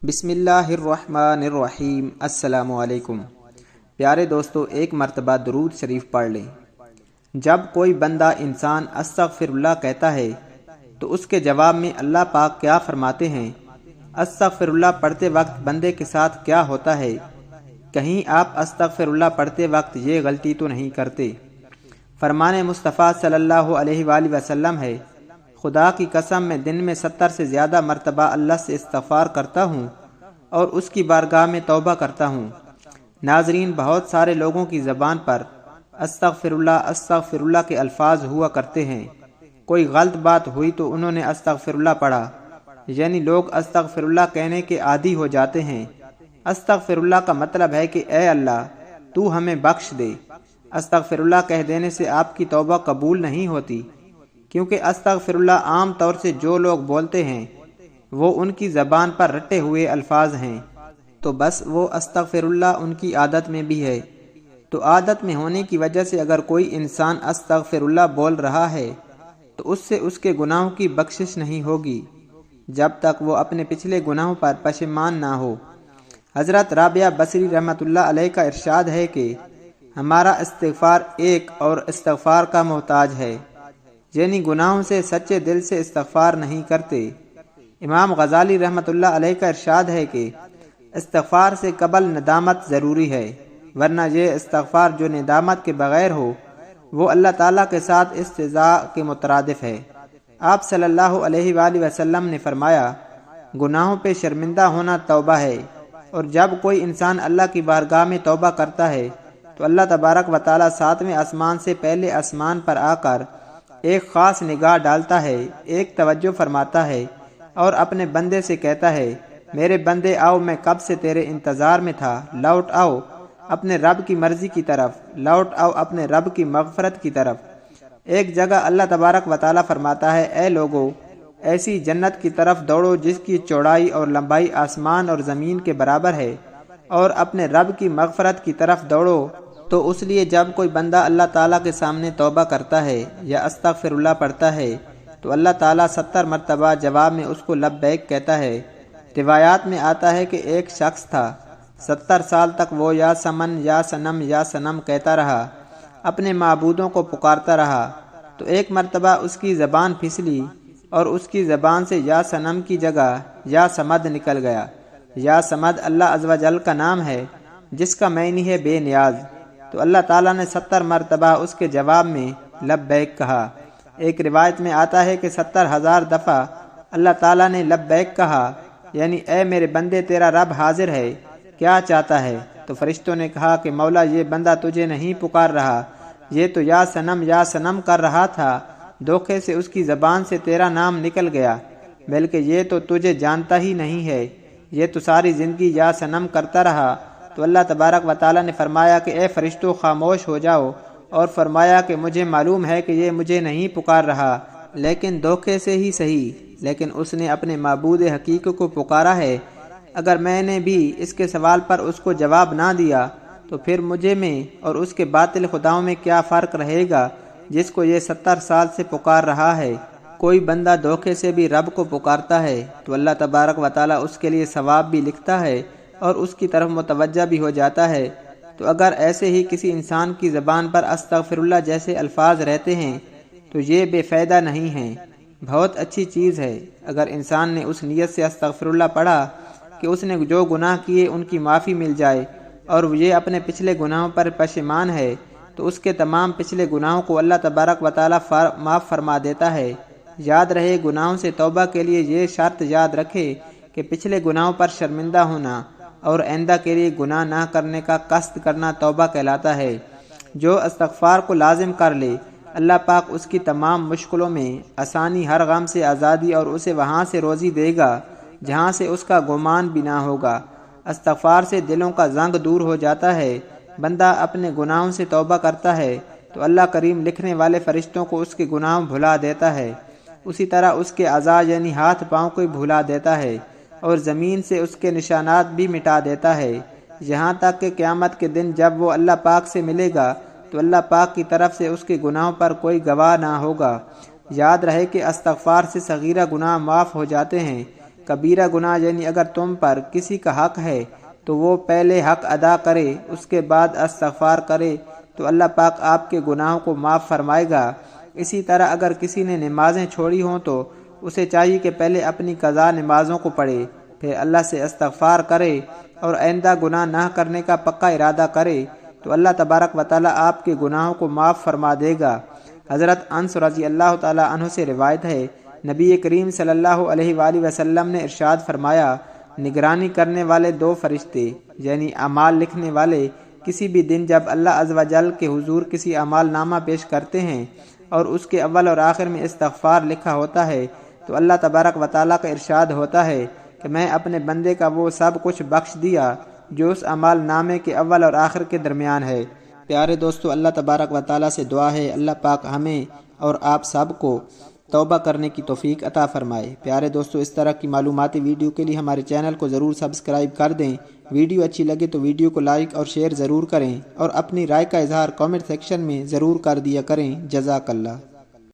بسم اللہ الرحمن الرحیم۔ السلام علیکم۔ پیارے دوستو، ایک مرتبہ درود شریف پڑھ لیں۔ جب کوئی بندہ انسان استغفر اللہ کہتا ہے تو اس کے جواب میں اللہ پاک کیا فرماتے ہیں؟ استغفر اللہ پڑھتے وقت بندے کے ساتھ کیا ہوتا ہے؟ کہیں آپ استغفر اللہ پڑھتے وقت یہ غلطی تو نہیں کرتے؟ فرمان مصطفیٰ صلی اللہ علیہ وآلہ وسلم ہے، خدا کی قسم میں دن میں 70 سے زیادہ مرتبہ اللہ سے استغفار کرتا ہوں اور اس کی بارگاہ میں توبہ کرتا ہوں۔ ناظرین، بہت سارے لوگوں کی زبان پر استغفر اللہ کے الفاظ ہوا کرتے ہیں۔ کوئی غلط بات ہوئی تو انہوں نے استغفر اللہ پڑھا، یعنی لوگ استغفر اللہ کہنے کے عادی ہو جاتے ہیں۔ استغفر اللہ کا مطلب ہے کہ اے اللہ تو ہمیں بخش دے۔ استغفر اللہ کہہ دینے سے آپ کی توبہ قبول نہیں ہوتی، کیونکہ استغفر اللہ عام طور سے جو لوگ بولتے ہیں وہ ان کی زبان پر رٹے ہوئے الفاظ ہیں، تو بس وہ استغفر اللہ ان کی عادت میں بھی ہے۔ تو عادت میں ہونے کی وجہ سے اگر کوئی انسان استغفر اللہ بول رہا ہے تو اس سے اس کے گناہوں کی بخشش نہیں ہوگی جب تک وہ اپنے پچھلے گناہوں پر پشیمان نہ ہو۔ حضرت رابعہ بصری رحمۃ اللہ علیہ کا ارشاد ہے کہ ہمارا استغفار ایک اور استغفار کا محتاج ہے، یعنی گناہوں سے سچے دل سے استغفار نہیں کرتے۔ امام غزالی رحمۃ اللہ علیہ کا ارشاد ہے کہ استغفار سے قبل ندامت ضروری ہے، ورنہ یہ استغفار جو ندامت کے بغیر ہو وہ اللہ تعالیٰ کے ساتھ استہزاء کے مترادف ہے۔ آپ صلی اللہ علیہ وآلہ وسلم نے فرمایا، گناہوں پہ شرمندہ ہونا توبہ ہے، اور جب کوئی انسان اللہ کی بارگاہ میں توبہ کرتا ہے تو اللہ تبارک و تعالیٰ 7ویں آسمان سے پہلے آسمان پر آ کر ایک خاص نگاہ ڈالتا ہے، ایک توجہ فرماتا ہے اور اپنے بندے سے کہتا ہے، میرے بندے آؤ، میں کب سے تیرے انتظار میں تھا، لوٹ آؤ اپنے رب کی مرضی کی طرف، لوٹ آؤ اپنے رب کی مغفرت کی طرف۔ ایک جگہ اللہ تبارک و تعالیٰ فرماتا ہے، اے لوگو، ایسی جنت کی طرف دوڑو جس کی چوڑائی اور لمبائی آسمان اور زمین کے برابر ہے، اور اپنے رب کی مغفرت کی طرف دوڑو۔ تو اس لیے جب کوئی بندہ اللہ تعالیٰ کے سامنے توبہ کرتا ہے یا استغفر اللہ پڑھتا ہے تو اللہ تعالیٰ 70 مرتبہ جواب میں اس کو لبیک کہتا ہے۔ روایات میں آتا ہے کہ ایک شخص تھا، 70 سال تک وہ یا سمن یا سنم یا سنم کہتا رہا، اپنے معبودوں کو پکارتا رہا۔ تو ایک مرتبہ اس کی زبان پھسلی اور اس کی زبان سے یا سنم کی جگہ یا سمد نکل گیا۔ یا سمد اللہ عز و جل کا نام ہے جس کا معنی ہے بے نیاز۔ تو اللہ تعالیٰ نے 70 مرتبہ اس کے جواب میں لبیک کہا۔ ایک روایت میں آتا ہے کہ 70,000 دفعہ اللہ تعالیٰ نے لبیک کہا، یعنی اے میرے بندے تیرا رب حاضر ہے، کیا چاہتا ہے؟ تو فرشتوں نے کہا کہ مولا، یہ بندہ تجھے نہیں پکار رہا، یہ تو یا سنم کر رہا تھا، دھوکے سے اس کی زبان سے تیرا نام نکل گیا، بلکہ یہ تو تجھے جانتا ہی نہیں ہے، یہ تو ساری زندگی یا سنم کرتا رہا۔ تو اللہ تبارک و تعالیٰ نے فرمایا کہ اے فرشتوں خاموش ہو جاؤ، اور فرمایا کہ مجھے معلوم ہے کہ یہ مجھے نہیں پکار رہا، لیکن دھوکے سے ہی صحیح، لیکن اس نے اپنے معبود حقیقی کو پکارا ہے۔ اگر میں نے بھی اس کے سوال پر اس کو جواب نہ دیا تو پھر مجھے میں اور اس کے باطل خداؤں میں کیا فرق رہے گا جس کو یہ 70 سال سے پکار رہا ہے۔ کوئی بندہ دھوکے سے بھی رب کو پکارتا ہے تو اللہ تبارک و تعالیٰ اس کے لیے ثواب بھی لکھتا ہے اور اس کی طرف متوجہ بھی ہو جاتا ہے۔ تو اگر ایسے ہی کسی انسان کی زبان پر استغفر اللہ جیسے الفاظ رہتے ہیں تو یہ بے فائدہ نہیں ہیں، بہت اچھی چیز ہے۔ اگر انسان نے اس نیت سے استغفر اللہ پڑھا کہ اس نے جو گناہ کیے ان کی معافی مل جائے اور یہ اپنے پچھلے گناہوں پر پشیمان ہے تو اس کے تمام پچھلے گناہوں کو اللہ تبارک و تعالیٰ معاف فرما دیتا ہے۔ یاد رہے، گناہوں سے توبہ کے لیے یہ شرط یاد رکھے کہ پچھلے گناہوں پر شرمندہ ہونا اور آئندہ کے لیے گناہ نہ کرنے کا قصد کرنا توبہ کہلاتا ہے۔ جو استغفار کو لازم کر لے، اللہ پاک اس کی تمام مشکلوں میں آسانی، ہر غم سے آزادی اور اسے وہاں سے روزی دے گا جہاں سے اس کا گمان بھی نہ ہوگا۔ استغفار سے دلوں کا زنگ دور ہو جاتا ہے۔ بندہ اپنے گناہوں سے توبہ کرتا ہے تو اللہ کریم لکھنے والے فرشتوں کو اس کے گناہ بھلا دیتا ہے، اسی طرح اس کے اعضاء یعنی ہاتھ پاؤں کو بھلا دیتا ہے اور زمین سے اس کے نشانات بھی مٹا دیتا ہے، یہاں تک کہ قیامت کے دن جب وہ اللہ پاک سے ملے گا تو اللہ پاک کی طرف سے اس کے گناہوں پر کوئی گواہ نہ ہوگا۔ یاد رہے کہ استغفار سے صغیرہ گناہ معاف ہو جاتے ہیں، کبیرہ گناہ یعنی اگر تم پر کسی کا حق ہے تو وہ پہلے حق ادا کرے، اس کے بعد استغفار کرے تو اللہ پاک آپ کے گناہوں کو معاف فرمائے گا۔ اسی طرح اگر کسی نے نمازیں چھوڑی ہوں تو اسے چاہیے کہ پہلے اپنی قضا نمازوں کو پڑھے، پھر اللہ سے استغفار کرے اور آئندہ گناہ نہ کرنے کا پکا ارادہ کرے تو اللہ تبارک و تعالیٰ آپ کے گناہوں کو معاف فرما دے گا۔ حضرت انس رضی اللہ تعالیٰ عنہ سے روایت ہے، نبی کریم صلی اللہ علیہ وآلہ وسلم نے ارشاد فرمایا، نگرانی کرنے والے دو فرشتے یعنی اعمال لکھنے والے کسی بھی دن جب اللہ عز و جل کے حضور کسی اعمال نامہ پیش کرتے ہیں اور اس کے اول اور آخر میں استغفار لکھا ہوتا ہے تو اللہ تبارک و تعالیٰ کا ارشاد ہوتا ہے کہ میں اپنے بندے کا وہ سب کچھ بخش دیا جو اس اعمال نامے کے اول اور آخر کے درمیان ہے۔ پیارے دوستو، اللہ تبارک و تعالیٰ سے دعا ہے اللہ پاک ہمیں اور آپ سب کو توبہ کرنے کی توفیق عطا فرمائے۔ پیارے دوستو، اس طرح کی معلوماتی ویڈیو کے لیے ہمارے چینل کو ضرور سبسکرائب کر دیں۔ ویڈیو اچھی لگے تو ویڈیو کو لائک اور شیئر ضرور کریں اور اپنی رائے کا اظہار کامنٹ سیکشن میں ضرور کر دیا کریں۔ جزاک اللہ۔